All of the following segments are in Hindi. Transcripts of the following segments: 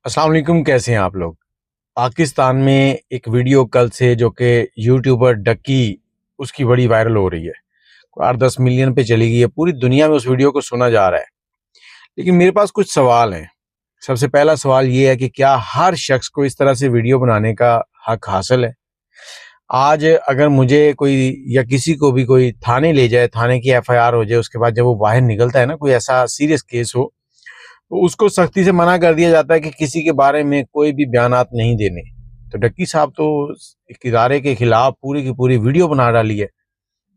अस्सलाम वालेकुम, कैसे हैं आप लोग। पाकिस्तान में एक वीडियो कल से जो कि यूट्यूबर डक्की उसकी बड़ी वायरल हो रही है, 8-10 मिलियन पे चली गई है। पूरी दुनिया में उस वीडियो को सुना जा रहा है। लेकिन मेरे पास कुछ सवाल हैं। सबसे पहला सवाल ये है कि क्या हर शख्स को इस तरह से वीडियो बनाने का हक हासिल है? आज अगर मुझे कोई या किसी को भी कोई थाने ले जाए, थाने की एफआईआर हो जाए, उसके बाद जब वो बाहर निकलता है ना, कोई ऐसा सीरियस केस हो, तो उसको सख्ती से मना कर दिया जाता है कि किसी के बारे में कोई भी बयानात नहीं देने। तो डक्की साहब तो एक इदारे के खिलाफ पूरी की पूरी वीडियो बना डाली है।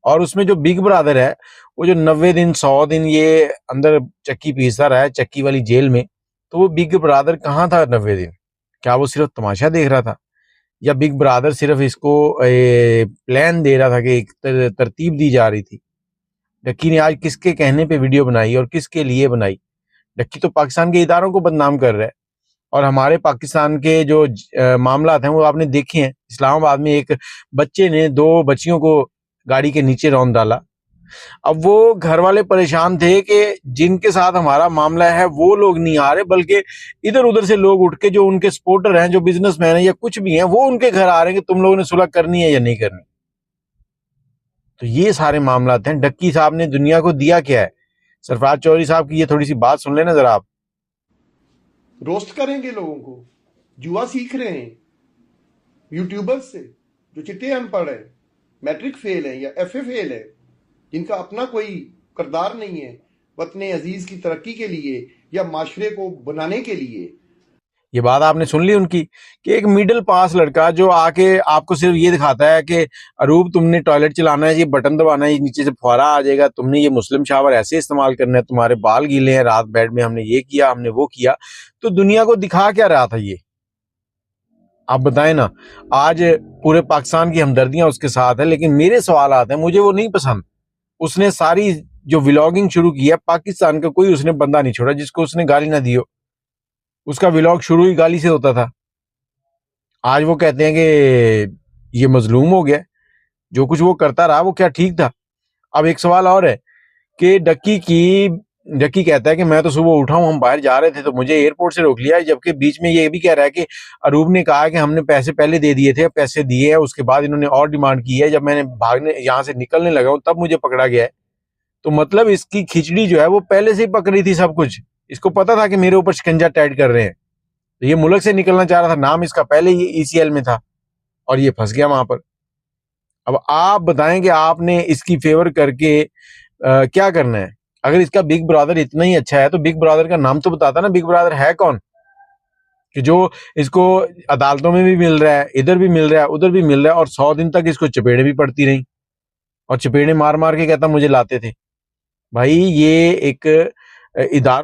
और उसमें जो बिग ब्रदर है, वो जो 90 दिन 100 दिन ये अंदर चक्की पीसता रहा है, चक्की वाली जेल में, तो वो बिग ब्रदर कहाँ था 90 दिन? क्या वो सिर्फ तमाशा देख रहा था, या बिग ब्रदर सिर्फ इसको प्लान दे रहा था कि एक तरतीब दी जा रही थी? डक्की ने आज किसके कहने पे वीडियो बनाई और किसके लिए बनाई? डक्की तो पाकिस्तान के इदारों को बदनाम कर रहा है। और हमारे पाकिस्तान के जो मामलात हैं वो आपने देखे हैं। इस्लामाबाद में एक बच्चे ने 2 बच्चियों को गाड़ी के नीचे रौंद डाला। अब वो घर वाले परेशान थे कि जिनके साथ हमारा मामला है वो लोग नहीं आ रहे, बल्कि इधर-उधर से लोग उठ के जो उनके सपोर्टर हैं, जो बिजनेसमैन हैं या कुछ भी हैं, वो उनके घर आ रहे हैं कि तुम लोगों ने सुलह करनी है या नहीं करनी। तो ये सारे मामलात हैं। डक्की साहब ने दुनिया को दिया क्या है? सरफराज चौधरी साहब की ये थोड़ी-सी बात सुन लेना ज़रा आप। रोस्ट करेंगे लोगों को। जुआ सीख रहे हैं यूट्यूबर्स से जो चिट्टे अनपढ़ है, मैट्रिक फेल है या एफए फेल है, जिनका अपना कोई किरदार नहीं है वतन अजीज की तरक्की के लिए या माशरे को बनाने के लिए। ये बात आपने सुन ली उनकी, कि एक मिडिल पास लड़का जो आके आपको सिर्फ ये दिखाता है कि अरूप तुमने टॉयलेट चलाना है, ये बटन दबाना है, ये नीचे से फुहारा आ जाएगा, तुमने ये मुस्लिम शावर ऐसे इस्तेमाल करना है, तुम्हारे बाल गीले हैं, रात बेड में हमने ये किया, हमने वो किया। तो दुनिया को दिखा क्या रहा था ये? आप बताएं ना। आज पूरे पाकिस्तान की हमदर्दियां उसके साथ है, लेकिन मेरे सवाल आते हैं, मुझे वो नहीं पसंद। उसने सारी जो व्लॉगिंग शुरू की है, पाकिस्तान का कोई उसने बंदा नहीं छोड़ा जिसको उसने गाली ना दी हो। उसका व्लॉग शुरू ही गाली से होता था। आज वो कहते हैं कि ये मजलूम हो गया। जो कुछ वो करता रहा वो क्या ठीक था? अब एक सवाल और है कि डक्की कहता है कि मैं तो सुबह उठा हूं, हम बाहर जा रहे थे तो मुझे एयरपोर्ट से रोक लिया, जबकि बीच में ये भी कह रहा है कि अरूब ने कहा कि हमने पैसे पहले दे दिए थे, पैसे दिए हैं, उसके बाद इन्होंने और डिमांड की है, जब मैंने भागने यहाँ से निकलने लगा हूं तब मुझे पकड़ा गया है। तो मतलब इसकी खिचड़ी जो है वो पहले से ही पकड़ी थी सब कुछ। इसको पता था कि मेरे ऊपर शिकंजा टाइट कर रहे हैं। तो ये मुल्क से निकलना चाह रहा था, नाम इसका पहले ही ईसीएल में था और ये फंस गया वहां पर। अब आप बताएं कि आपने इसकी फेवर करके क्या करना है? अगर इसका बिग ब्रदर इतना ही अच्छा है तो बिग ब्रदर का नाम तो बताता ना, बिग ब्रदर है कौन? कि जो इसको अदालतों में भी मिल रहा है, इधर भी मिल रहा है, उधर भी मिल रहा है, और 100 दिन तक इसको चपेड़े भी पड़ती रही, और चपेड़े मार मार के कहता मुझे लाते थे। भाई ये एक इदारा